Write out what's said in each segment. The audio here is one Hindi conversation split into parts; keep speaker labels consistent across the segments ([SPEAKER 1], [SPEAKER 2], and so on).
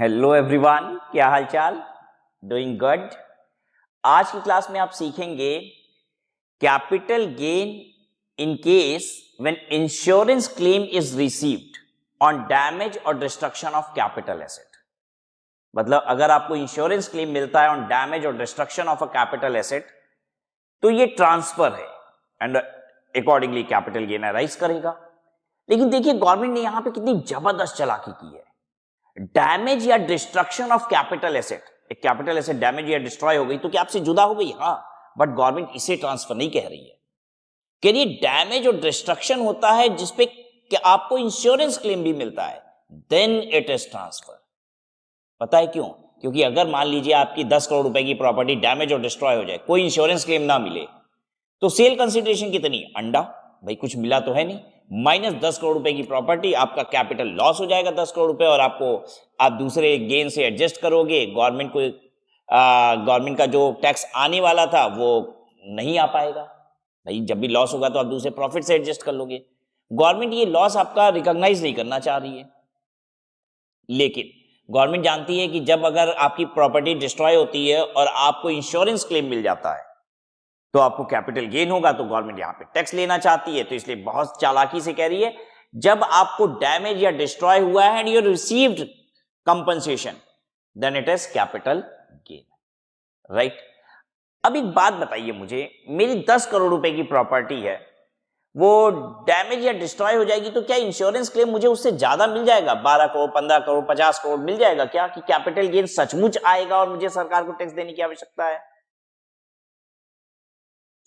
[SPEAKER 1] हेलो एवरीवन, क्या हाल चाल? Doing good. आज की क्लास में आप सीखेंगे capital gain in case when insurance claim is received on damage और डिस्ट्रक्शन ऑफ कैपिटल एसेट। मतलब अगर आपको इंश्योरेंस क्लेम मिलता है ऑन डैमेज और destruction of a capital asset तो ये ट्रांसफर है and accordingly capital gain arise करेगा। लेकिन देखिए गवर्नमेंट ने यहां पे कितनी जबरदस्त चालाकी की है। डैमेज या डिस्ट्रक्शन ऑफ कैपिटल एसेट, एक कैपिटल एसेट डैमेज या डिस्ट्रॉय हो गई तो क्या आपसे जुदा हो गई? हाँ, बट गवर्नमेंट इसे ट्रांसफर नहीं कह रही है। कह रही है डैमेज और डिस्ट्रक्शन होता है जिसपे कि आपको इंश्योरेंस क्लेम भी मिलता है, देन इट इज ट्रांसफर। पता है क्यों? क्योंकि अगर मान लीजिए आपकी 10 करोड़ रुपए की प्रॉपर्टी डैमेज और डिस्ट्रॉय हो जाए, कोई इंश्योरेंस क्लेम ना मिले, तो सेल कंसिडरेशन कितनी? अंडा, भाई कुछ मिला तो है नहीं, माइनस 10 करोड़ रुपए की प्रॉपर्टी, आपका कैपिटल लॉस हो जाएगा 10 करोड़ रुपए और आप दूसरे गेन से एडजस्ट करोगे। गवर्नमेंट का जो टैक्स आने वाला था वो नहीं आ पाएगा। भाई जब भी लॉस होगा तो आप दूसरे प्रॉफिट से एडजस्ट कर लोगे। गवर्नमेंट ये लॉस आपका रिकॉग्नाइज नहीं करना चाह रही है। लेकिन गवर्नमेंट जानती है कि जब अगर आपकी प्रॉपर्टी डिस्ट्रॉय होती है और आपको इंश्योरेंस क्लेम मिल जाता है तो आपको कैपिटल गेन होगा, तो गवर्नमेंट यहां पे टैक्स लेना चाहती है। तो इसलिए बहुत चालाकी से कह रही है जब आपको डैमेज या डिस्ट्रॉय हुआ है and you received compensation then it is capital gain, right. अब एक बात बताइए मुझे, मेरी 10 करोड़ रुपए की प्रॉपर्टी है, वो डैमेज या डिस्ट्रॉय हो जाएगी तो क्या इंश्योरेंस क्लेम मुझे उससे ज्यादा मिल जाएगा? 12 करोड़, 15 करोड़, 50 करोड़ मिल जाएगा क्या? कि कैपिटल गेन सचमुच आएगा और मुझे सरकार को टैक्स देने की आवश्यकता है?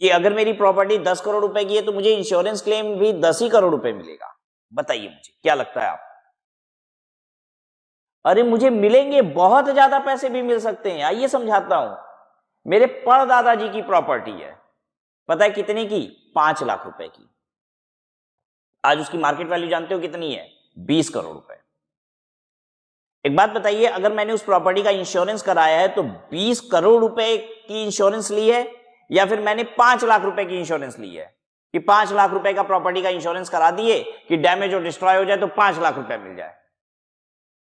[SPEAKER 1] कि अगर मेरी प्रॉपर्टी 10 करोड़ रुपए की है तो मुझे इंश्योरेंस क्लेम भी 10 ही करोड़ रुपए मिलेगा? बताइए मुझे क्या लगता है आपको? अरे मुझे मिलेंगे, बहुत ज्यादा पैसे भी मिल सकते हैं। आइए समझाता हूं। मेरे परदादाजी की प्रॉपर्टी है, पता है कितने की? 5 लाख रुपए की। आज उसकी मार्केट वैल्यू जानते हो कितनी है? 20 करोड़ रुपए। एक बात बताइए, अगर मैंने उस प्रॉपर्टी का इंश्योरेंस कराया है तो 20 करोड़ रुपए की इंश्योरेंस ली है या फिर मैंने 5 लाख रुपए की इंश्योरेंस ली है? कि 5 लाख रुपए का प्रॉपर्टी का इंश्योरेंस करा दिए कि डैमेज और डिस्ट्रॉय हो जाए तो 5 लाख रुपए मिल जाए।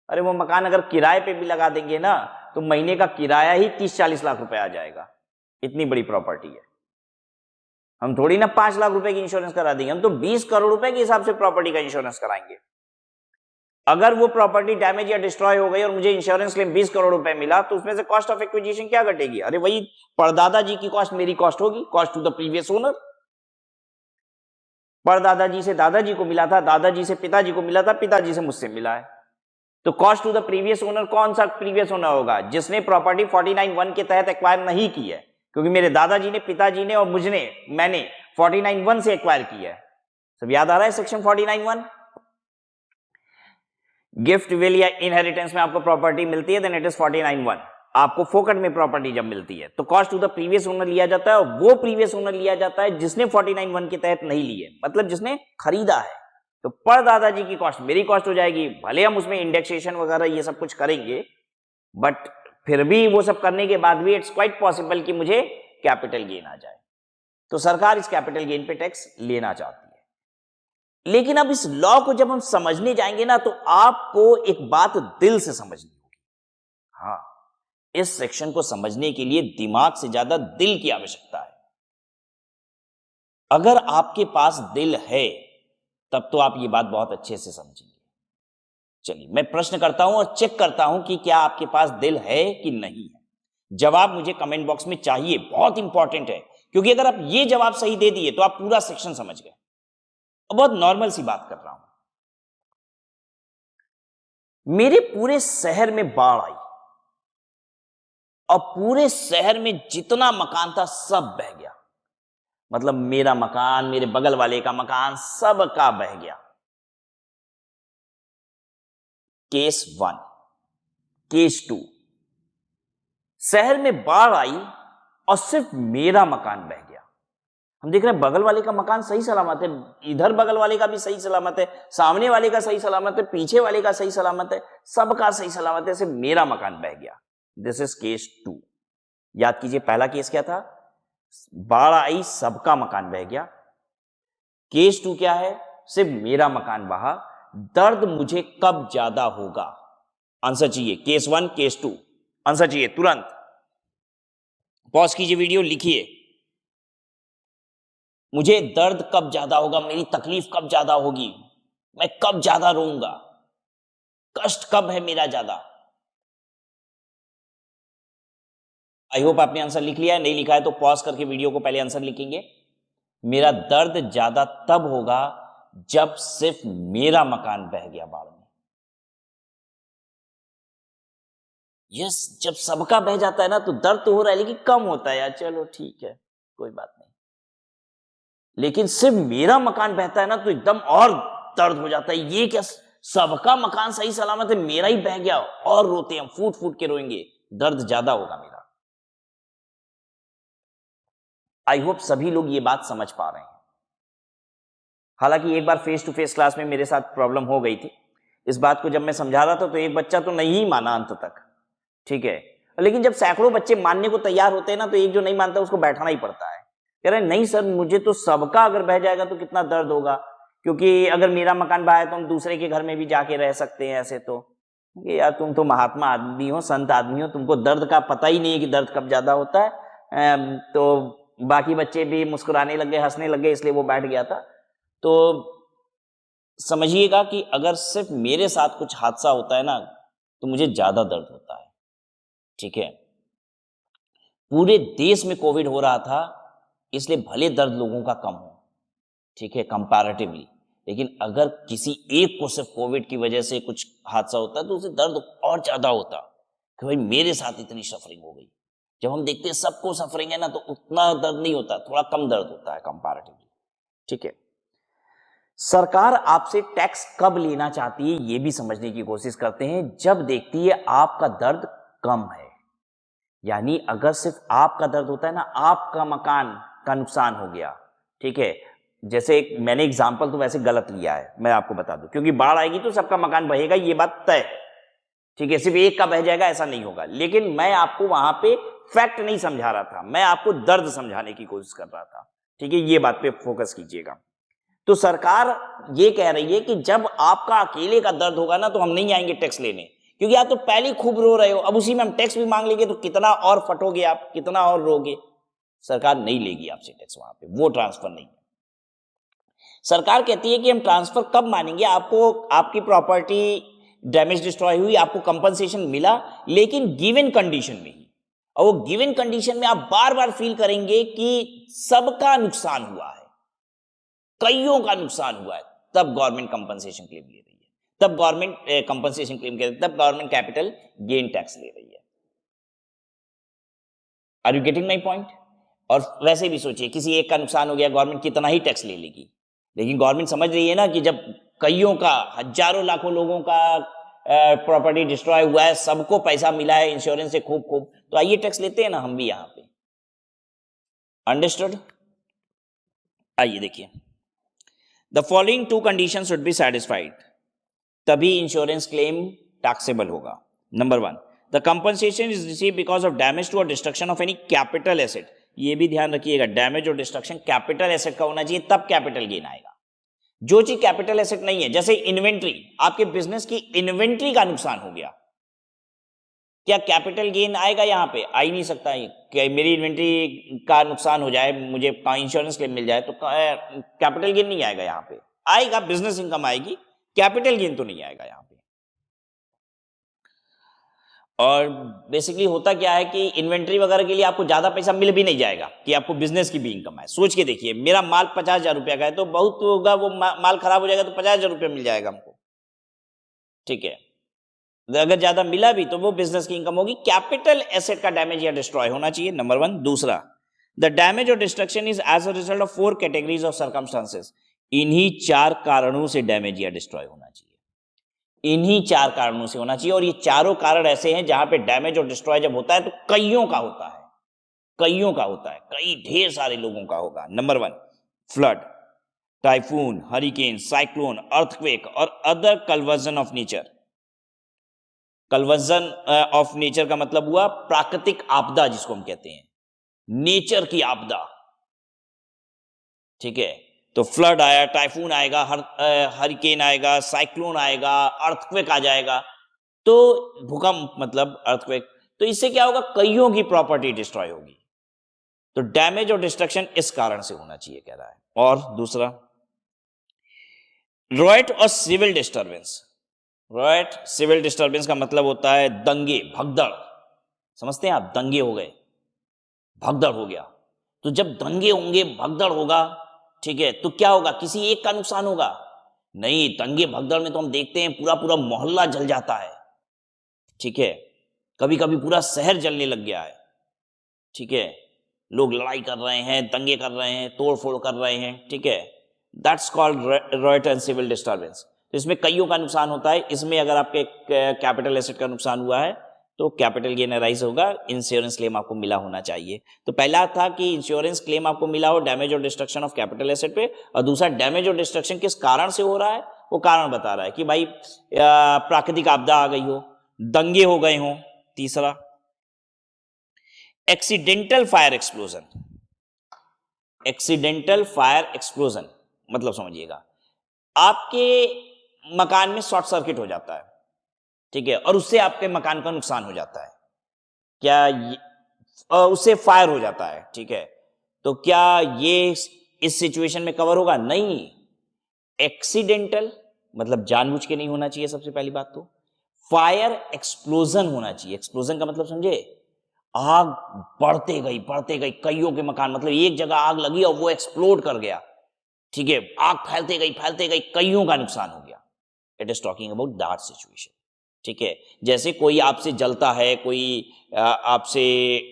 [SPEAKER 1] अरे वो मकान अगर किराए पे भी लगा देंगे ना तो महीने का किराया ही 30-40 लाख रुपए आ जाएगा। इतनी बड़ी प्रॉपर्टी है। हम थोड़ी ना 5 लाख रुपए की इंश्योरेंस करा देंगे, हम तो 20 करोड़ रुपए के हिसाब से प्रॉपर्टी का इंश्योरेंस कराएंगे। अगर वो प्रॉपर्टी डैमेज या डिस्ट्रॉय हो गई और मुझे इंश्योरेंस क्लेम 20 करोड़ रुपए मिला तो उसमें से कॉस्ट ऑफ एक्विजिशन क्या घटेगी? अरे वही परदादा जी की कॉस्ट मेरी कॉस्ट होगी, cost to the previous owner. परदादाजी से दादाजी को मिला था, दादाजी से पिताजी को मिला था, पिताजी से मुझसे मिला है। तो cost to the previous owner कौन सा प्रीवियस ओनर होगा? जिसने प्रॉपर्टी 49(1) के तहत एक्वायर नहीं की है, क्योंकि मेरे दादाजी ने, पिताजी ने और मैंने 49(1) से एक्वायर किया है। सब याद आ रहा है सेक्शन 49(1)? गिफ्ट, विल या इनहेरिटेंस में आपको प्रॉपर्टी मिलती है देन इट इज 49(1). आपको फोकट में प्रॉपर्टी जब मिलती है तो cost to the previous owner लिया जाता है, और वो प्रीवियस ओनर लिया जाता है जिसने 49(1) के तहत नहीं ली है, मतलब जिसने खरीदा है। तो परदादाजी की कॉस्ट मेरी कॉस्ट हो जाएगी। भले हम उसमें इंडेक्सेशन वगैरह ये सब कुछ करेंगे, बट फिर भी वो सब करने के बाद भी इट्स क्वाइट पॉसिबल कि मुझे कैपिटल गेन आ जाए। तो सरकार इस कैपिटल गेन पे टैक्स लेना चाहती है। लेकिन अब इस लॉ को जब हम समझने जाएंगे ना तो आपको एक बात दिल से समझनी होगी। हाँ, इस सेक्शन को समझने के लिए दिमाग से ज्यादा दिल की आवश्यकता है। अगर आपके पास दिल है तब तो आप ये बात बहुत अच्छे से समझेंगे। चलिए मैं प्रश्न करता हूं और चेक करता हूं कि क्या आपके पास दिल है कि नहीं है। जवाब मुझे कमेंट बॉक्स में चाहिए, बहुत इंपॉर्टेंट है। क्योंकि अगर आप ये जवाब सही दे दिए तो आप पूरा सेक्शन समझ गए। और बहुत नॉर्मल सी बात कर रहा हूं। मेरे पूरे शहर में बाढ़ आई और पूरे शहर में जितना मकान था सब बह गया। मतलब मेरा मकान, मेरे बगल वाले का मकान, सबका बह गया। केस 1। केस 2, शहर में बाढ़ आई और सिर्फ मेरा मकान बह गया। हम देख रहे हैं बगल वाले का मकान सही सलामत है, इधर बगल वाले का भी सही सलामत है, सामने वाले का सही सलामत है, पीछे वाले का सही सलामत है, सबका सही सलामत है, सिर्फ मेरा मकान बह गया। This is case 2। याद कीजिए पहला केस क्या था? बाढ़ आई, सबका मकान बह गया। केस 2 क्या है? सिर्फ मेरा मकान बहा। दर्द मुझे कब ज्यादा होगा? आंसर चाहिए, केस 1 केस 2 आंसर चाहिए तुरंत। पॉज कीजिए वीडियो, लिखिए मुझे दर्द कब ज्यादा होगा, मेरी तकलीफ कब ज्यादा होगी, मैं कब ज्यादा रोऊंगा, कष्ट कब है मेरा ज्यादा। आई होप आपने आंसर लिख लिया है, नहीं लिखा है तो पॉज करके वीडियो को पहले आंसर लिखेंगे। मेरा दर्द ज्यादा तब होगा जब सिर्फ मेरा मकान बह गया बाढ़ में। यस, जब सबका बह जाता है ना तो दर्द तो हो रहा है लेकिन कम होता है यार, चलो ठीक है कोई बात नहीं। लेकिन सिर्फ मेरा मकान बहता है ना तो एकदम और दर्द हो जाता है। ये क्या, सबका मकान सही सलामत है, मेरा ही बह गया, और रोते हैं, फूट फूट के रोएंगे, दर्द ज्यादा होगा मेरा। आई होप सभी लोग ये बात समझ पा रहे हैं। हालांकि एक बार फेस टू फेस क्लास में मेरे साथ प्रॉब्लम हो गई थी। इस बात को जब मैं समझा रहा था तो एक बच्चा तो नहीं माना अंत तक, ठीक है, लेकिन जब सैकड़ों बच्चे मानने को तैयार होते हैं ना तो एक जो नहीं मानता उसको बैठाना ही पड़ता है। कह रहे नहीं सर, मुझे तो सबका अगर बह जाएगा तो कितना दर्द होगा, क्योंकि अगर मेरा मकान बहा है तो हम दूसरे के घर में भी जाके रह सकते हैं ऐसे तो। यार तुम तो महात्मा आदमी हो, संत आदमी हो, तुमको दर्द का पता ही नहीं है कि दर्द कब ज्यादा होता है। तो बाकी बच्चे भी मुस्कुराने लग गए, हंसने लग गए, इसलिए वो बैठ गया था। तो समझिएगा कि अगर सिर्फ मेरे साथ कुछ हादसा होता है ना तो मुझे ज्यादा दर्द होता है, ठीक है। पूरे देश में कोविड हो रहा था, इसलिए भले दर्द लोगों का कम हो, ठीक है, कंपैरेटिवली, लेकिन अगर किसी एक को सिर्फ कोविड की वजह से कुछ हादसा होता है तो उसे दर्द और ज्यादा होता कि भाई मेरे साथ इतनी सफरिंग हो गई। जब हम देखते हैं सबको सफरिंग है ना तो उतना दर्द नहीं होता, थोड़ा कम दर्द होता है कंपैरेटिवली, ठीक है। सरकार आपसे टैक्स कब लेना चाहती है ये भी समझने की कोशिश करते हैं, जब देखती है आपका दर्द कम है। यानी अगर सिर्फ आपका दर्द होता है ना, आपका मकान का नुकसान हो गया, ठीक है, जैसे मैंने एग्जांपल तो वैसे गलत लिया है, मैं आपको बता दूं, क्योंकि बाढ़ आएगी तो सबका मकान बहेगा, ये बात तय है, ठीक है, सिर्फ एक का बह जाएगा ऐसा नहीं होगा। लेकिन मैं आपको वहां पे फैक्ट नहीं समझा रहा था, मैं आपको दर्द समझाने की कोशिश कर रहा था, ठीक है, ये बात पे फोकस कीजिएगा। तो सरकार ये कह रही है कि जब आपका अकेले का दर्द होगा ना तो हम नहीं आएंगे टैक्स लेने, क्योंकि आप तो पहले ही खूब रो रहे हो, अब उसी में हम टैक्स भी मांग लेंगे तो कितना और फटोगे आप, कितना और रोगे। सरकार नहीं लेगी आपसे टैक्स, वहां पे वो ट्रांसफर नहीं है। सरकार कहती है कि हम ट्रांसफर कब मानेंगे, आपको आपकी प्रॉपर्टी डैमेज डिस्ट्रॉय हुई, आपको कंपनसेशन मिला, लेकिन गिवन कंडीशन में ही, और वो गिवन कंडीशन में आप बार बार फील करेंगे कि सबका नुकसान हुआ है, कईयों का नुकसान हुआ है, तब गवर्नमेंट कंपनसेशन क्लेम ले रही है, तब गवर्नमेंट कंपनसेशन क्लेम कर रही है, तब गवर्नमेंट कैपिटल गेन टैक्स ले रही है। Are you getting my point? और वैसे भी सोचिए किसी एक का नुकसान हो गया, गवर्नमेंट कितना ही टैक्स ले लेगी, लेकिन गवर्नमेंट समझ रही है ना कि जब कईयों का, हजारों लाखों लोगों का प्रॉपर्टी डिस्ट्रॉय हुआ है, सबको पैसा मिला है इंश्योरेंस से खूब खूब, तो आइए टैक्स लेते हैं ना हम भी यहां पे। अंडरस्टूड? आइए देखिए, the following two condition should be satisfied, तभी इंश्योरेंस क्लेम टैक्सेबल होगा। Number 1, the compensation is receive because of damage to और destruction of any capital asset. ये भी ध्यान रखिएगा, डैमेज और डिस्ट्रक्शन कैपिटल एसेट का होना चाहिए, तब कैपिटल गेन आएगा। जो चीज कैपिटल एसेट नहीं है, जैसे इन्वेंट्री, आपके बिजनेस की इन्वेंट्री का नुकसान हो गया, क्या कैपिटल गेन आएगा? यहां पे आ ही नहीं सकता है कि मेरी इन्वेंट्री का नुकसान हो जाए, मुझे इंश्योरेंस क्लेम मिल जाए, तो कैपिटल गेन नहीं आएगा। यहां पे आएगा बिजनेस इनकम आएगी, कैपिटल गेन तो नहीं आएगा यहां पे। और बेसिकली होता क्या है कि इन्वेंट्री वगैरह के लिए आपको ज्यादा पैसा मिल भी नहीं जाएगा कि आपको बिजनेस की भी इनकम है। सोच के देखिए, मेरा माल 50,000 रुपया का है तो बहुत होगा, वो माल खराब हो जाएगा तो 50,000 रुपया मिल जाएगा हमको, ठीक है। अगर ज्यादा मिला भी तो वो बिजनेस की इनकम होगी। कैपिटल एसेट का डैमेज या डिस्ट्रॉय होना चाहिए, नंबर 1। दूसरा, द डैमेज और destruction is as a result of 4 categories of circumstances. इन्हीं 4 कारणों से डैमेज या डिस्ट्रॉय होना चाहिए, इन्हीं 4 कारणों से होना चाहिए। और ये चारों कारण ऐसे हैं जहां पे डैमेज और डिस्ट्रॉय जब होता है तो कईयों का होता है, कईयों का होता है, कई ढेर सारे लोगों का होगा। Number 1, flood, typhoon, hurricane, cyclone, earthquake और other conversion of nature. Conversion of nature का मतलब हुआ प्राकृतिक आपदा, जिसको हम कहते हैं नेचर की आपदा, ठीक है। तो फ्लड आया, टाइफून आएगा, हरिकेन आएगा, साइक्लोन आएगा, अर्थक्वेक आ जाएगा, तो भूकंप मतलब अर्थक्वेक, तो इससे क्या होगा, कईयों की प्रॉपर्टी डिस्ट्रॉय होगी। तो डैमेज और डिस्ट्रक्शन इस कारण से होना चाहिए कह रहा है। और दूसरा रॉयट और civil disturbance. Riot civil disturbance का मतलब होता है दंगे भगदड़, समझते हैं आप, दंगे हो गए, भगदड़ हो गया। तो जब दंगे होंगे, भगदड़ होगा, ठीक है, तो क्या होगा, किसी एक का नुकसान होगा? नहीं, दंगे भगदड़ में तो हम देखते हैं पूरा पूरा मोहल्ला जल जाता है, ठीक है, कभी कभी पूरा शहर जलने लग गया है, ठीक है, लोग लड़ाई कर रहे हैं, दंगे कर रहे हैं, तोड़ फोड़ कर रहे हैं, ठीक है, that's called riot and civil disturbance. तो इसमें कईयों का नुकसान होता है। इसमें अगर आपके कैपिटल एसेट का नुकसान हुआ है तो कैपिटल गेन अराइज होगा, इंश्योरेंस क्लेम आपको मिला होना चाहिए। तो पहला था कि इंश्योरेंस क्लेम आपको मिला हो डैमेज और डिस्ट्रक्शन ऑफ कैपिटल एसेट पे, और दूसरा डैमेज और डिस्ट्रक्शन किस कारण से हो रहा है, वो कारण बता रहा है कि भाई प्राकृतिक आपदा आ गई हो, दंगे हो गए हो। तीसरा accidental fire explosion. Accidental fire explosion मतलब समझिएगा, आपके मकान में शॉर्ट सर्किट हो जाता है, ठीक है, और उससे आपके मकान का नुकसान हो जाता है, उससे फायर हो जाता है, ठीक है, तो क्या ये इस सिचुएशन में कवर होगा? नहीं। एक्सीडेंटल मतलब जानबूझ के नहीं होना चाहिए सबसे पहली बात तो। फायर एक्सप्लोजन होना चाहिए। एक्सप्लोजन का मतलब समझे, आग बढ़ते गई कईयों के मकान, मतलब एक जगह आग लगी और वो एक्सप्लोड कर गया, ठीक है, आग फैलते गई कईयों का नुकसान हो गया। It is talking about that situation, ठीक है। जैसे कोई आपसे जलता है, कोई आपसे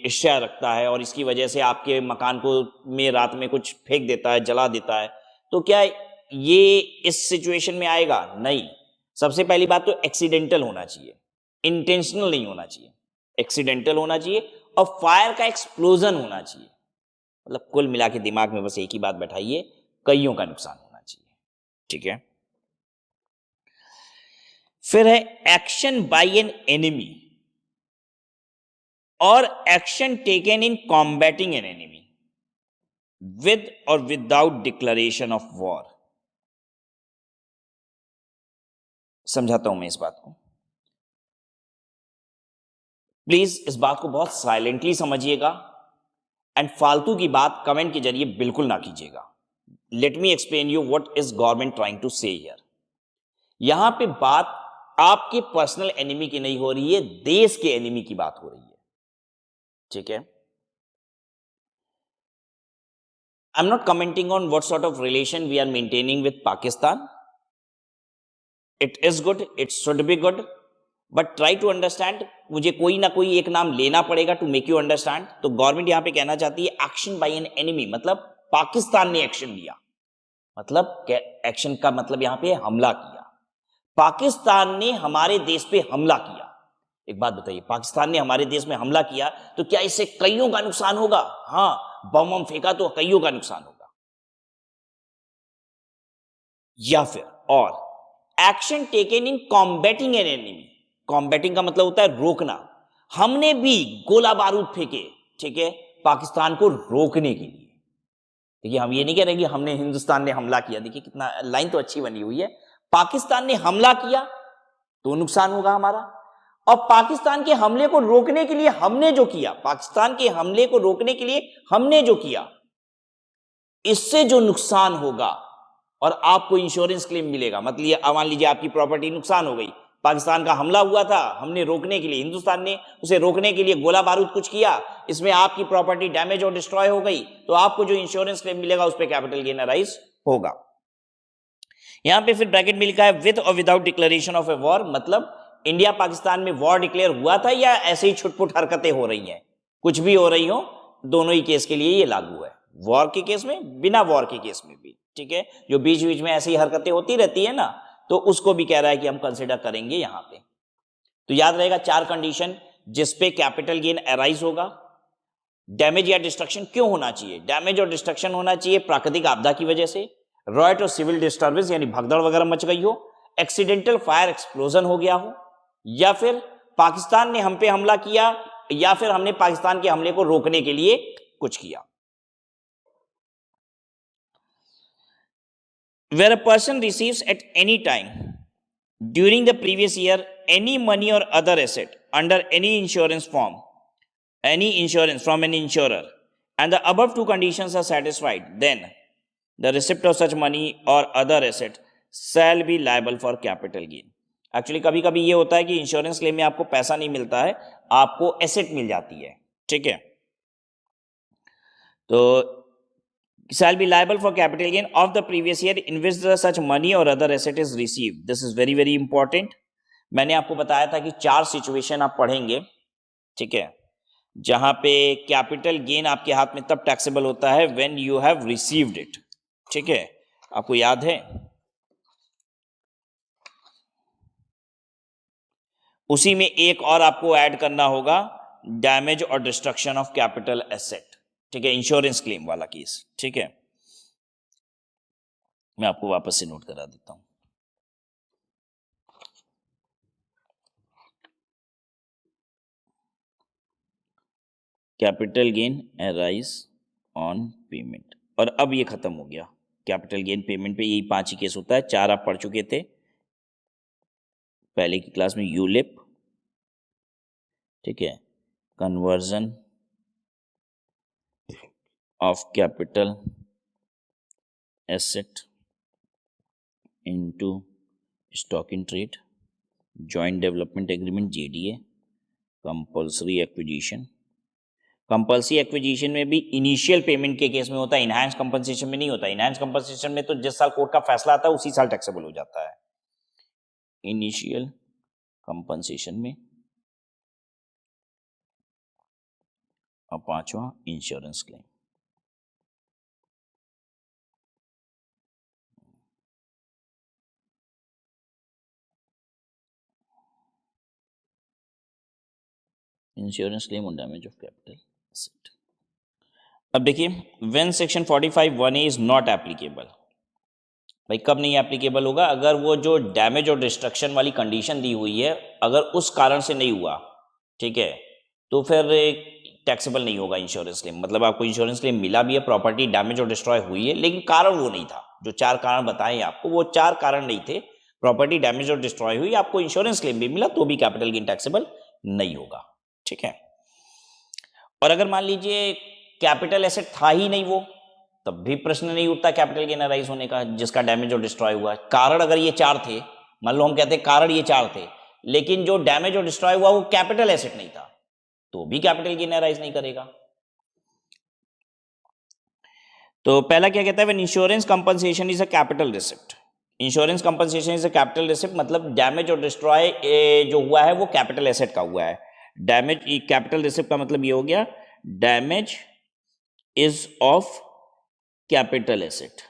[SPEAKER 1] ईर्ष्या रखता है और इसकी वजह से आपके मकान को में रात में कुछ फेंक देता है, जला देता है, तो क्या ये इस सिचुएशन में आएगा? नहीं। सबसे पहली बात तो एक्सीडेंटल होना चाहिए, इंटेंशनल नहीं होना चाहिए, एक्सीडेंटल होना चाहिए, और फायर का एक्सप्लोजन होना चाहिए। मतलब कुल मिला के दिमाग में बस एक ही बात बैठाइए, कईयों का नुकसान होना चाहिए, ठीक है। फिर है एक्शन बाय एन एनिमी और action taken in combating an enemy with और विदाउट डिक्लेरेशन ऑफ वॉर। समझाता हूं मैं इस बात को, प्लीज इस बात को बहुत साइलेंटली समझिएगा, एंड फालतू की बात कमेंट के जरिए बिल्कुल ना कीजिएगा। Let me explain you what is government trying to say here. यहां पे बात आपके पर्सनल एनिमी की नहीं हो रही है, देश के एनिमी की बात हो रही है, ठीक है। I am not commenting on what sort of relation we are maintaining with Pakistan. It is good, it should be good, but try to understand. मुझे कोई ना कोई एक नाम लेना पड़ेगा टू मेक यू अंडरस्टैंड। तो गवर्नमेंट यहां पे कहना चाहती है एक्शन बाय एन एनिमी, मतलब पाकिस्तान ने एक्शन लिया, मतलब एक्शन का मतलब यहां पे हमला किया, पाकिस्तान ने हमारे देश पे हमला किया। एक बात बताइए, पाकिस्तान ने हमारे देश में हमला किया तो क्या इससे कईयों का नुकसान होगा? हाँ, बम फेंका तो कईयों का नुकसान होगा। या फिर और action taken in combating an enemy. Combating का मतलब होता है रोकना। हमने भी गोला बारूद फेंके, ठीक है, पाकिस्तान को रोकने के लिए। देखिए, हम ये नहीं कह रहे कि हमने, हिंदुस्तान ने हमला किया। देखिए कितना, लाइन तो अच्छी बनी हुई है, पाकिस्तान ने हमला किया तो नुकसान होगा हमारा, और पाकिस्तान के हमले को रोकने के लिए हमने जो किया, पाकिस्तान के हमले को रोकने के लिए हमने जो किया, इससे जो नुकसान होगा और आपको इंश्योरेंस क्लेम मिलेगा। मतलब मान लीजिए आपकी प्रॉपर्टी नुकसान हो गई, पाकिस्तान का हमला हुआ था, हमने रोकने के लिए, हिंदुस्तान ने उसे रोकने के लिए गोला बारूद कुछ किया, इसमें आपकी प्रॉपर्टी डैमेज और डिस्ट्रॉय हो गई, तो आपको जो इंश्योरेंस क्लेम मिलेगा उस पर कैपिटल गेन अराइज होगा। यहां पे फिर ब्रैकेट में लिखा है विद और without declaration of a war, मतलब इंडिया पाकिस्तान में वॉर डिक्लेयर हुआ था या ऐसे ही छुटपुट हरकतें हो रही हैं, कुछ भी हो रही हो, दोनों ही केस के लिए ये लागू है, वॉर के केस में, बिना वॉर के केस में भी, ठीक है। जो बीच बीच में ऐसी हरकतें होती रहती है ना, तो उसको भी कह रहा है कि हम कंसिडर करेंगे यहां पे। तो याद रहेगा 4 कंडीशन जिसपे कैपिटल गेन अराइज होगा। डैमेज या डिस्ट्रक्शन क्यों होना चाहिए? डैमेज और डिस्ट्रक्शन होना चाहिए प्राकृतिक आपदा की वजह से, रॉयट और सिविल डिस्टर्बेंस यानी भगदड़ वगैरह मच गई हो, एक्सीडेंटल फायर एक्सप्लोजन हो गया हो, या फिर पाकिस्तान ने हम पे हमला किया, या फिर हमने पाकिस्तान के हमले को रोकने के लिए कुछ किया। Where a person receives at any time during the previous year any money or other asset under any insurance form, any insurance from an insurer, and the above two conditions are satisfied, then the receipt of such money or other asset shall be liable for capital gain. Actually कभी कभी ये होता है कि इंश्योरेंस क्लेम में आपको पैसा नहीं मिलता है, आपको एसेट मिल जाती है, ठीक है. तो shall be liable for capital gain of the previous year in which the such money or other asset is received. This is very very important. मैंने आपको बताया था कि 4 सिचुएशन आप पढ़ेंगे, ठीक है, जहां पे कैपिटल गेन आपके हाथ में तब टैक्सेबल होता है when you have received it, ठीक है, आपको याद है. उसी में एक और आपको ऐड करना होगा, डैमेज और डिस्ट्रक्शन ऑफ कैपिटल एसेट, ठीक है, इंश्योरेंस क्लेम वाला केस, ठीक है. मैं आपको वापस से नोट करा देता हूं. Capital gain arise on payment, और अब ये खत्म हो गया. कैपिटल गेन पेमेंट पे यही 5 ही केस होता है. 4 आप पढ़ चुके थे पहले की क्लास में. यूलिप, ठीक है, conversion of capital asset into stock in trade, joint development agreement JDA, compulsory acquisition. Compulsory acquisition में भी इनिशियल पेमेंट के केस में होता है, इनहैंस कंपनसेशन में नहीं होता. इनहैंस कंपनसेशन में तो जिस साल कोर्ट का फैसला आता है उसी साल टैक्सेबल हो जाता है. इनिशियल कंपनसेशन में. और 5वां insurance claim. Insurance claim on damage of capital asset. अब देखिए, when section 45(1)(a) is not applicable. भाई कब नहीं एप्लीकेबल होगा? अगर वो जो डैमेज और डिस्ट्रक्शन वाली कंडीशन दी हुई है अगर उस कारण से नहीं हुआ, ठीक है, तो फिर टैक्सेबल नहीं होगा इंश्योरेंस क्लेम. मतलब आपको इंश्योरेंस क्लेम मिला भी है, प्रॉपर्टी डैमेज और डिस्ट्रॉय हुई है, लेकिन कारण वो नहीं था. जो 4 कारण बताए आपको, वो 4 कारण नहीं थे. प्रॉपर्टी डैमेज और डिस्ट्रॉय हुई, आपको इंश्योरेंस क्लेम भी मिला, तो भी कैपिटल गेन टैक्सेबल नहीं होगा, ठीक है. और अगर मान लीजिए कैपिटल एसेट था ही नहीं वो, तब भी प्रश्न नहीं उठता कैपिटल गेन अराइज होने का, जिसका डैमेज और डिस्ट्रॉय हुआ. कारण अगर ये 4 थे, मान लो हम कहते हैं कारण ये 4 थे, लेकिन जो डैमेज और डिस्ट्रॉय हुआ वो कैपिटल एसेट नहीं था, तो भी कैपिटल गेन अराइज नहीं करेगा. तो पहला क्या कहता है? When insurance compensation is a capital receipt. Insurance compensation is a capital receipt, मतलब डैमेज और डिस्ट्रॉय जो हुआ है वो कैपिटल एसेट का हुआ है. डैमेज कैपिटल रिसिप्ट का मतलब ये हो गया, damage is of capital asset.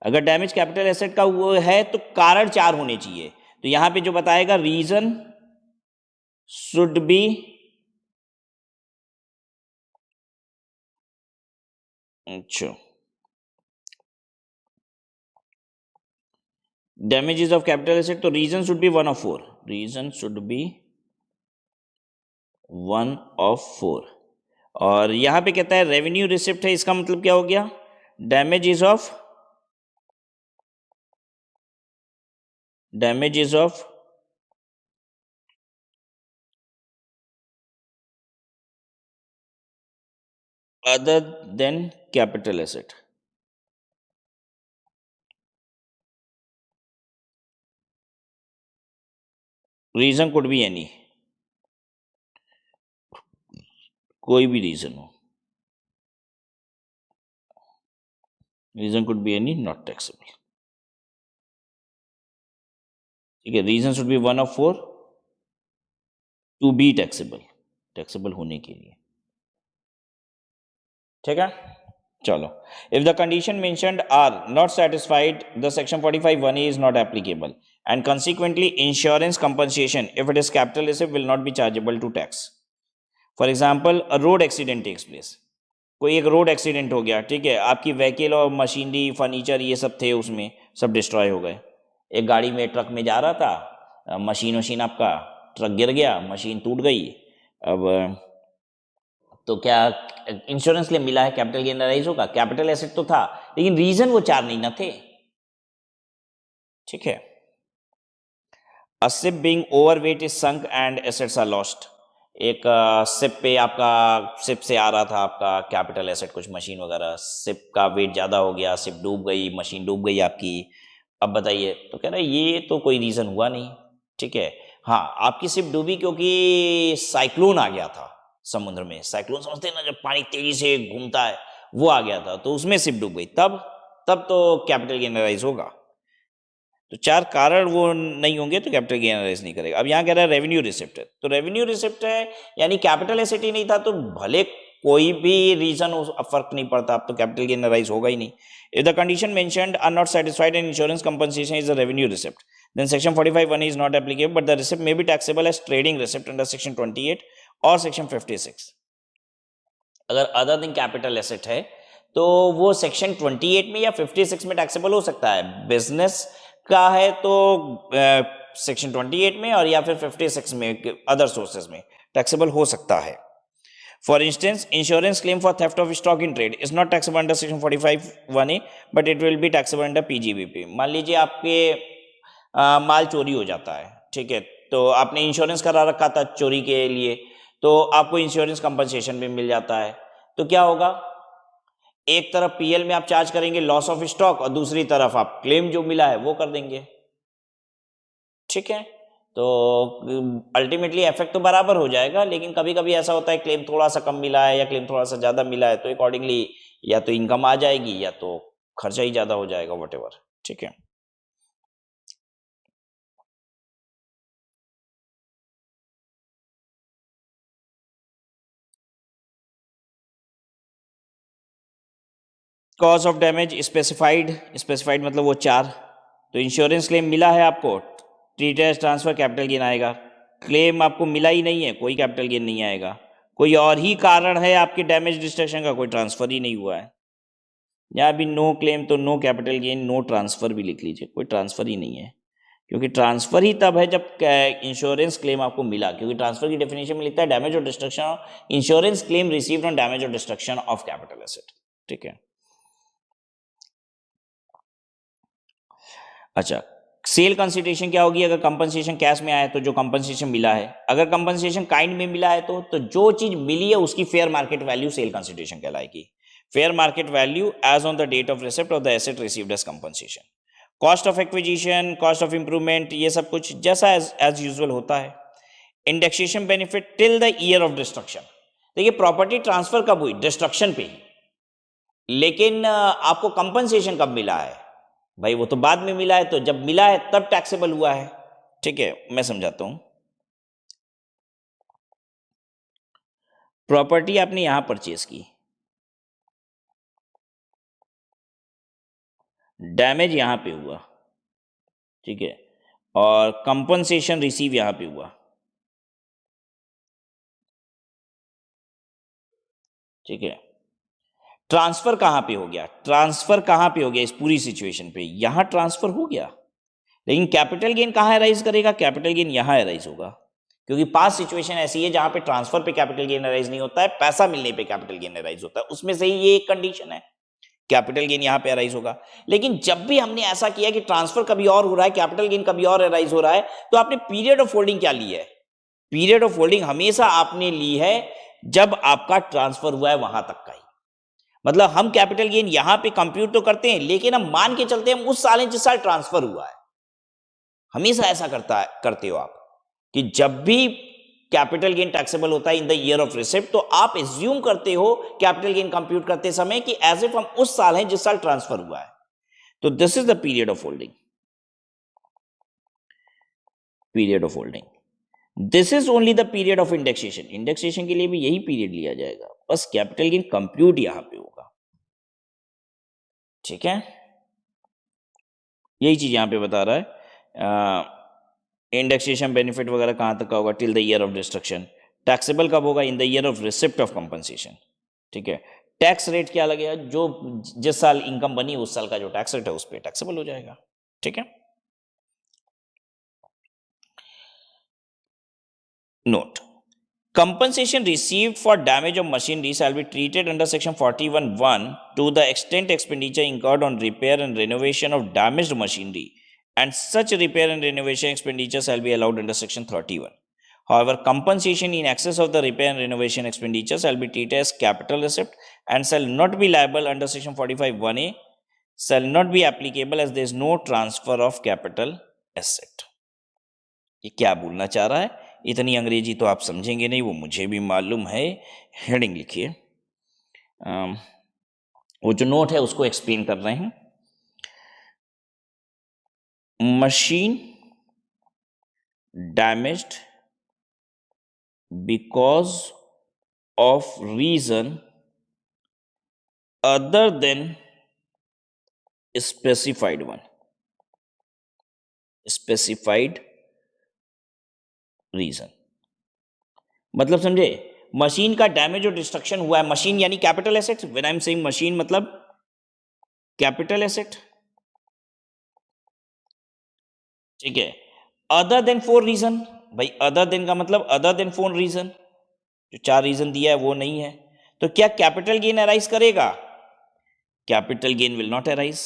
[SPEAKER 1] अगर डैमेज कैपिटल एसेट का हुआ है तो कारण 4 होने चाहिए. तो यहां पे जो बताएगा, रीजन शुड बी अच्छा damages of capital asset, तो reason should be 1 of 4. Reason should be 1 of 4. और यहां पे कहता है रेवेन्यू रिसिप्ट है, इसका मतलब क्या हो गया? damages of other than capital asset. Reason could be any, कोई भी रीजन हो. Reason could be any, not taxable. ठीक है, reason should be 1 of 4 to be taxable, taxable होने के लिए. ठीक है, चलो. If the condition mentioned are not satisfied, the section 45(1)(a) is not applicable and consequently insurance compensation if it is capital receipt will not be chargeable to tax. For example, a road accident takes place. कोई एक रोड एक्सीडेंट हो गया, ठीक है, आपकी व्हीकल और मशीनरी फर्नीचर ये सब थे उसमें, सब डिस्ट्रॉय हो गए. एक गाड़ी में ट्रक में जा रहा था, मशीन वशीन आपका, ट्रक गिर गया, मशीन टूट गई. अब तो क्या इंश्योरेंस क्लेम मिला है, कैपिटल गेन अराइज होगा? कैपिटल एसेट तो था, लेकिन रीजन वो 4 नहीं ना थे. ठीक है, a ship being overweight is sunk and assets are lost. एक शिप पे आपका शिप से आ रहा था आपका कैपिटल एसेट कुछ मशीन वगैरह, शिप का वेट ज़्यादा हो गया, शिप डूब गई, मशीन डूब गई आपकी। अब बताइए, तो कह रहा है ये तो कोई रीज़न हुआ नहीं, ठीक है। हाँ, आपकी शिप डूबी क्योंकि साइक्लोन आ गया था समुद्र में। साइक्लोन समझते हैं ना, जब पानी तेजी से घूमता है, वो आ गया था तो उसमें शिप डूब गई, तब तो कैपिटल गेन राइज होगा। तो चार कारण वो नहीं होंगे तो कैपिटल गेन राइज नहीं करेगा। अब यहाँ कह रहा है रेवेन्यू रिसिप्ट है, तो रेवेन्यू रिसिप्ट है यानी कैपिटल एसेट ही नहीं था, तो भले कोई भी रीजन हो फर्क नहीं पड़ता, अब तो कैपिटल गेन राइज होगा ही नहीं। If the condition mentioned are not satisfied and insurance compensation is the revenue receipt, then section 45(1) is not applicable, but the receipt may be taxable as trading receipt under section 28 और सेक्शन 56। अगर अदर देन कैपिटल एसेट है तो वो सेक्शन 28 में या 56 में टैक्सेबल हो सकता है। बिजनेस का है तो सेक्शन 28 में, और या फिर 56 में अदर सोर्सेज में टैक्सेबल हो सकता है। For instance, insurance claim for theft of stock in trade is not taxable under section 45(1)(a), but it will be taxable under PGBP. मान लीजिए आपके माल चोरी हो जाता है, ठीक है, तो आपने इंश्योरेंस करा रखा था चोरी के लिए, तो आपको इंश्योरेंस कंपनसेशन भी मिल जाता है। तो क्या होगा, एक तरफ पीएल में आप चार्ज करेंगे लॉस ऑफ स्टॉक और दूसरी तरफ आप क्लेम जो मिला है वो कर देंगे, ठीक है। तो अल्टीमेटली इफेक्ट तो बराबर हो जाएगा, लेकिन कभी कभी ऐसा होता है क्लेम थोड़ा सा कम मिला है या क्लेम थोड़ा सा ज्यादा मिला है, तो अकॉर्डिंगली या तो इनकम आ जाएगी या तो खर्चा ही ज्यादा हो जाएगा, व्हाटएवर, ठीक है। Cause of damage specified, specified मतलब वो चार। तो इंश्योरेंस क्लेम मिला है आपको, treat as transfer, capital gain आएगा। क्लेम आपको मिला ही नहीं है, कोई कैपिटल गेन नहीं आएगा। कोई और ही कारण है आपके डैमेज डिस्ट्रक्शन का, कोई ट्रांसफर ही नहीं हुआ है, या भी नो क्लेम तो no capital gain, no transfer भी लिख लीजिए, कोई ट्रांसफर ही नहीं है। क्योंकि ट्रांसफर ही तब है जब इंश्योरेंस क्लेम आपको मिला, क्योंकि ट्रांसफर की डेफिनेशन में लिखता है डैमेज और destruction, insurance claim received on damage और डिस्ट्रक्शन ऑफ कैपिटल एसेट, ठीक है। अच्छा, सेल कंसिडरेशन क्या होगी, अगर कंपनसेशन कैश में आया तो जो कंपनसेशन मिला है, अगर कंपनसेशन काइंड में मिला है तो जो चीज मिली है उसकी fair market value sale consideration कहलाएगी। Fair market value as on the date of receipt of the asset received as compensation. Cost of acquisition, cost of improvement, ये सब कुछ जैसा एज यूजुअल होता है। Indexation benefit till the year of destruction. देखिए प्रॉपर्टी ट्रांसफर कब हुई, डिस्ट्रक्शन पे ही, लेकिन आपको कंपनसेशन कब मिला है भाई, वो तो बाद में मिला है, तो जब मिला है तब टैक्सेबल हुआ है, ठीक है। मैं समझाता हूं, प्रॉपर्टी आपने यहां परचेज की, डैमेज यहां पे हुआ, ठीक है, और कंपनसेशन रिसीव यहां पे हुआ, ठीक है। ट्रांसफर कहां पे हो गया, ट्रांसफर कहां पे हो गया, इस पूरी सिचुएशन पे यहां ट्रांसफर हो गया, लेकिन कैपिटल गेन कहां अराइज करेगा, कैपिटल गेन यहां अराइज होगा, क्योंकि पास सिचुएशन ऐसी है जहां पे ट्रांसफर पे कैपिटल गेन अराइज नहीं होता है, पैसा मिलने पे कैपिटल गेन अराइज होता है, उसमें से ही ये एक कंडीशन है, कैपिटल गेन यहां पे अराइज होगा। लेकिन जब भी हमने ऐसा किया कि ट्रांसफर कभी और हो रहा है, कैपिटल गेन कभी और अराइज हो रहा है, तो आपने पीरियड ऑफ होल्डिंग क्या ली है, पीरियड ऑफ होल्डिंग हमेशा आपने ली है जब आपका ट्रांसफर हुआ है वहां तक का ही। मतलब हम कैपिटल गेन यहां पे कंप्यूट तो करते हैं, लेकिन हम मान के चलते हैं हम उस साल जिस साल ट्रांसफर हुआ है, हमेशा ऐसा करते हो आप, कि जब भी कैपिटल गेन टैक्सेबल होता है in the year of receipt, तो आप एज्यूम करते हो कैपिटल गेन कंप्यूट करते समय कि एज इफ हम उस साल हैं जिस साल ट्रांसफर हुआ है। तो this is the period of holding, period of holding. This is only the period of indexation, indexation के लिए भी यही पीरियड लिया जाएगा, बस कैपिटल गेन कंप्यूट यहां पे होगा, ठीक है। यही चीज यहां पे बता रहा है। इंडेक्सेशन बेनिफिट वगैरह कहां तक का होगा, till the year of destruction. Taxable कब होगा, in the year of receipt of compensation, ठीक है। टैक्स रेट क्या लगेगा, जो जिस साल इनकम बनी उस साल का जो टैक्स रेट है उस पर टैक्सेबल हो जाएगा, ठीक है। Note, compensation received for damage of machinery shall be treated under section 41(1) to the extent expenditure incurred on repair and renovation of damaged machinery and such repair and renovation expenditure shall be allowed under section 31. However, compensation in excess of the repair and renovation expenditure shall be treated as capital receipt and shall not be liable under section 45(1)(a), shall not be applicable as there is no transfer of capital asset. ये क्या बोलना चाह रहा है? इतनी अंग्रेजी तो आप समझेंगे नहीं, वो मुझे भी मालूम है. हेडिंग लिखिए. वो जो नोट है उसको एक्सप्लेन कर रहे हैं. Machine damaged because of reason other than specified one. Specified reason मतलब समझे, मशीन का डैमेज और डिस्ट्रक्शन हुआ है. मशीन यानी capital asset. When I am saying machine मतलब कैपिटल एसेट. ठीक है. Other than four reason. भाई अदर देन का मतलब अदर देन फॉर रीजन. जो 4 रीजन दिया है वो नहीं है, तो क्या कैपिटल गेन अराइज करेगा? Capital gain will not arise.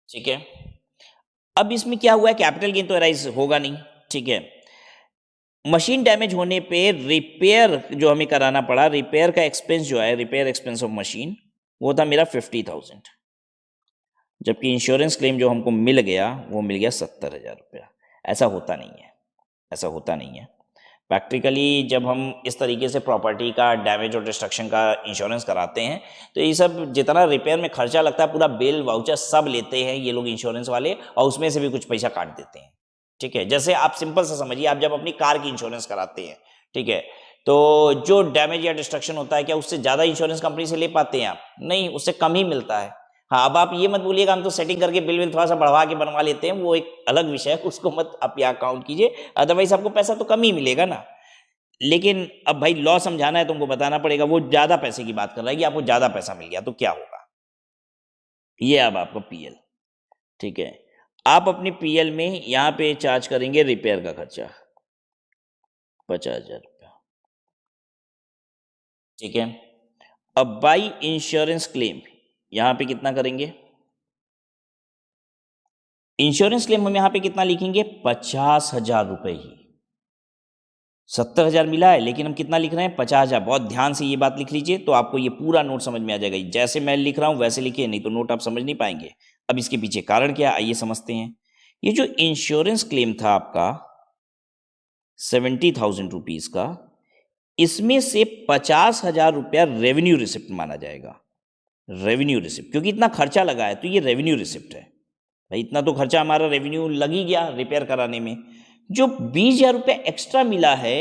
[SPEAKER 1] ठीक है. अब इसमें क्या हुआ है, कैपिटल गेन तो अराइज होगा नहीं. ठीक है. मशीन डैमेज होने पे रिपेयर जो हमें कराना पड़ा, रिपेयर का एक्सपेंस जो है, रिपेयर एक्सपेंस ऑफ मशीन, वो था मेरा 50,000, जबकि इंश्योरेंस क्लेम जो हमको मिल गया वो मिल गया 70,000 रुपया. ऐसा होता नहीं है. ऐसा होता नहीं है. प्रैक्टिकली जब हम इस तरीके से प्रॉपर्टी का डैमेज और डिस्ट्रक्शन का इंश्योरेंस कराते हैं तो ये सब जितना रिपेयर में खर्चा लगता है पूरा बिल वाउचर सब लेते हैं ये लोग इंश्योरेंस वाले, और उसमें से भी कुछ पैसा काट देते हैं. ठीक है. जैसे आप सिंपल सा समझिए, आप जब अपनी कार की इंश्योरेंस कराते हैं, ठीक है, तो जो डैमेज या डिस्ट्रक्शन होता है क्या उससे ज़्यादा इंश्योरेंस कंपनी से ले पाते हैं आप? नहीं, उससे कम ही मिलता है. हाँ, अब आप ये मत बोलिएगा हम तो सेटिंग करके बिल थोड़ा सा बढ़वा के बनवा लेते हैं, वो एक अलग विषय है, उसको मत आप यहाँ काउंट कीजिए. अदरवाइज आपको पैसा तो कम ही मिलेगा ना. लेकिन अब भाई लॉ समझाना है, तुमको बताना पड़ेगा. वो ज्यादा पैसे की बात कर रहा है कि आपको ज्यादा पैसा मिल गया तो क्या होगा. ये अब आपका पीएल. ठीक है. आप अपने पीएल में यहां पे चार्ज करेंगे रिपेयर का खर्चा 50,000 रुपया. ठीक है. अब बाई इंश्योरेंस क्लेम यहां पे कितना करेंगे? इंश्योरेंस क्लेम हम यहां पे कितना लिखेंगे? 50,000 रुपए ही. 70,000 मिला है लेकिन हम कितना लिख रहे हैं? 50,000. बहुत ध्यान से ये बात लिख लीजिए तो आपको ये पूरा नोट समझ में आ जाएगा. जैसे मैं लिख रहा हूं वैसे लिखिए, नहीं तो नोट आप समझ नहीं पाएंगे. अब इसके पीछे कारण क्या, आइए समझते हैं. ये जो इंश्योरेंस क्लेम था आपका 70,000 रुपीज का, इसमें से 50,000 रुपया रेवेन्यू रिसिप्ट माना जाएगा. रेवेन्यू रिसिप्ट, क्योंकि इतना खर्चा लगा है तो ये रेवेन्यू रिसिप्ट है. भाई इतना तो खर्चा हमारा रेवेन्यू लग ही गया रिपेयर कराने में. जो 20,000 रुपये एक्स्ट्रा मिला है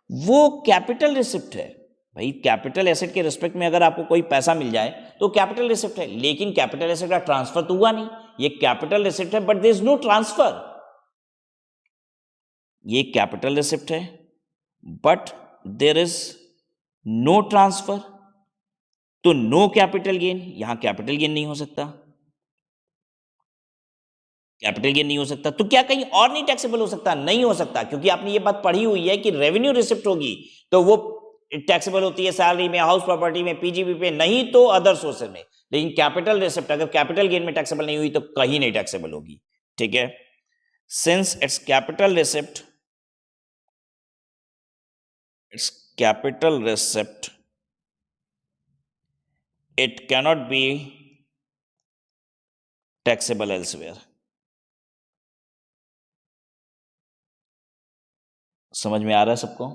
[SPEAKER 1] वो कैपिटल रिसिप्ट है. भाई कैपिटल एसेट के रिस्पेक्ट में अगर आपको कोई पैसा मिल जाए तो कैपिटल रिसिप्ट है, लेकिन कैपिटल एसेट का ट्रांसफर तो हुआ नहीं. ये कैपिटल रिसिप्ट है but there is no transfer. ये कैपिटल रिसिप्ट है but there is no transfer, तो नो कैपिटल गेन. यहां कैपिटल गेन नहीं हो सकता. कैपिटल गेन नहीं हो सकता तो क्या कहीं और नहीं टैक्सेबल हो सकता? नहीं हो सकता, क्योंकि आपने ये बात पढ़ी हुई है कि रेवेन्यू रिसिप्ट होगी तो वो टैक्सेबल होती है सैलरी में, हाउस प्रॉपर्टी में, पीजीबी पे, नहीं तो अदर सोर्सेज में. लेकिन कैपिटल रिसिप्ट अगर कैपिटल गेन में टैक्सेबल नहीं हुई तो कहीं नहीं टैक्सेबल होगी. ठीक है. Since it's capital receipt, it cannot be taxable elsewhere. समझ में आ रहा है सबको?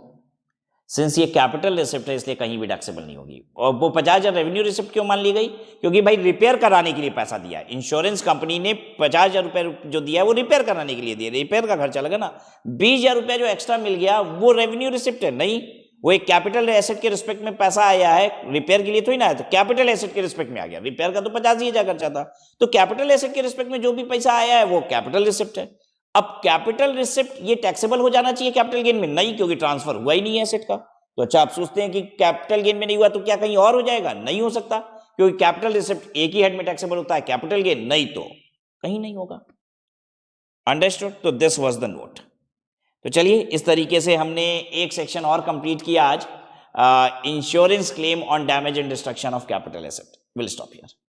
[SPEAKER 1] सिंस ये कैपिटल रिसिप्ट है इसलिए कहीं भी टैक्सेबल नहीं होगी. और वो 50,000 रेवेन्यू रिसिप्ट क्यों मान ली गई? क्योंकि भाई रिपेयर कराने के लिए पैसा दिया है. इंश्योरेंस कंपनी ने 50,000 रुपए जो दिया है वो रिपेयर कराने के लिए दिया. रिपेयर का खर्चा लगा ना. 20,000 रुपया जो एक्स्ट्रा मिल गया वो रेवेन्यू रिसिप्ट है. नहीं, वो एक कैपिटल एसेट के रिस्पेक्ट में पैसा आया है, रिपेयर के लिए थोड़ी ना आया. तो कैपिटल एसेट के रिस्पेक्ट में आ गया. रिपेयर का तो 85,000 खर्चा था, तो कैपिटल एसेट के रिस्पेक्ट में जो भी पैसा आया है वो कैपिटल रिसिप्ट है. अब कैपिटल रिसिप्ट ये टैक्सेबल हो जाना चाहिए कैपिटल गेन में, नहीं, क्योंकि ट्रांसफर हुआ ही नहीं है एसेट का. तो अच्छा आप सोचते हैं कि कैपिटल गेन में नहीं हुआ तो क्या कहीं और हो जाएगा? नहीं हो सकता, क्योंकि कैपिटल रिसिप्ट एक ही हेड में टैक्सेबल होता है, कैपिटल गेन नहीं तो कहीं नहीं होगा. अंडरस्टूड? तो दिस वाज द नोट. तो चलिए इस तरीके से हमने एक सेक्शन और कंप्लीट किया आज. insurance claim on damage and destruction of capital asset. We'll stop here.